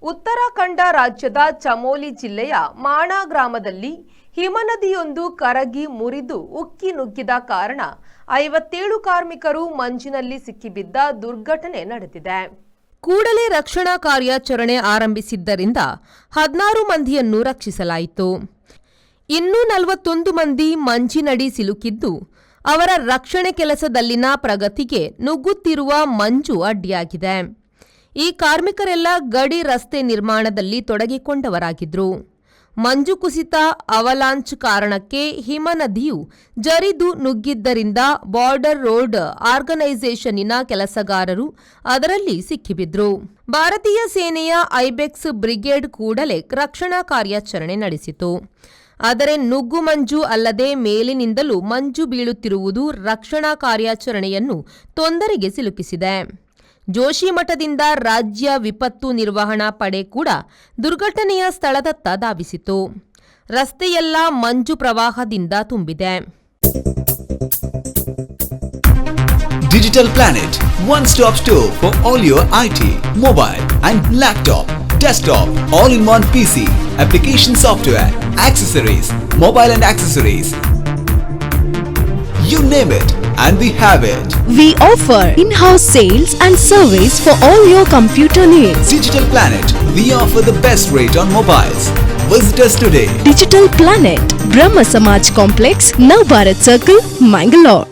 ಉತ್ತರಾಖಂಡ ರಾಜ್ಯದ ಚಮೋಲಿ ಜಿಲ್ಲೆಯ ಮಾಣಾ ಗ್ರಾಮದಲ್ಲಿ ಹಿಮನದಿಯೊಂದು ಕರಗಿ ಮುರಿದು ಉಕ್ಕಿ ನುಗ್ಗಿದ ಕಾರಣ 57 ಕಾರ್ಮಿಕರು ಮಂಜಿನಲ್ಲಿ ಸಿಕ್ಕಿಬಿದ್ದ ದುರ್ಘಟನೆ ನಡೆದಿದೆ. ಕೂಡಲೇ ರಕ್ಷಣಾ ಕಾರ್ಯಾಚರಣೆ ಆರಂಭಿಸಿದ್ದರಿಂದ 16 ಮಂದಿಯನ್ನು ರಕ್ಷಿಸಲಾಯಿತು. ಇನ್ನೂ 41 ಮಂದಿ ಮಂಜಿನಡಿ ಸಿಲುಕಿದ್ದು ಅವರ ರಕ್ಷಣೆ ಕೆಲಸದಲ್ಲಿನ ಪ್ರಗತಿಗೆ ನುಗ್ಗುತ್ತಿರುವ ಮಂಜು ಅಡ್ಡಿಯಾಗಿದೆ. ಈ ಕಾರ್ಮಿಕರೆಲ್ಲ ಗಡಿ ರಸ್ತೆ ನಿರ್ಮಾಣದಲ್ಲಿ ತೊಡಗಿಕೊಂಡವರಾಗಿದ್ರು. ಮಂಜು ಕುಸಿತ ಅವಲಾಂಚ್ ಕಾರಣಕ್ಕೆ ಹಿಮನದಿಯು ಜರಿದು ನುಗ್ಗಿದ್ದರಿಂದ ಬಾರ್ಡರ್ ರೋಡ್ ಆರ್ಗನೈಸೇಷನ್ನಿನ ಕೆಲಸಗಾರರು ಅದರಲ್ಲಿ ಸಿಕ್ಕಿಬಿದ್ರು. ಭಾರತೀಯ ಸೇನೆಯ ಐಬೆಕ್ಸ್ ಬ್ರಿಗೇಡ್ ಕೂಡಲೇ ರಕ್ಷಣಾ ಕಾರ್ಯಾಚರಣೆ ನಡೆಸಿತು. ಆದರೆ ನುಗ್ಗು ಮಂಜು ಅಲ್ಲದೆ ಮೇಲಿನಿಂದಲೂ ಮಂಜು ಬೀಳುತ್ತಿರುವುದು ರಕ್ಷಣಾ ಕಾರ್ಯಾಚರಣೆಯನ್ನು ತೊಂದರೆಗೆ ಸಿಲುಕಿಸಿದೆ. ಜೋಶಿಮಠದಿಂದ ರಾಜ್ಯ ವಿಪತ್ತು ನಿರ್ವಹಣಾ ಪಡೆ ಕೂಡ ದುರ್ಘಟನೆಯ ಸ್ಥಳದತ್ತ ಧಾವಿಸಿತು. ರಸ್ತೆಯೆಲ್ಲ ಮಂಜು ಪ್ರವಾಹದಿಂದ ತುಂಬಿದೆ. Digital Planet, one-stop store for all your IT, mobile and laptop, desktop, all-in-one PC, application software, accessories, mobile and accessories. You name it, and we have it. We offer in-house sales and service for all your computer needs. Digital Planet, we offer the best rate on mobiles. Visit us today. Digital Planet, Brahma Samaj Complex, Navbharat Circle, Mangalore.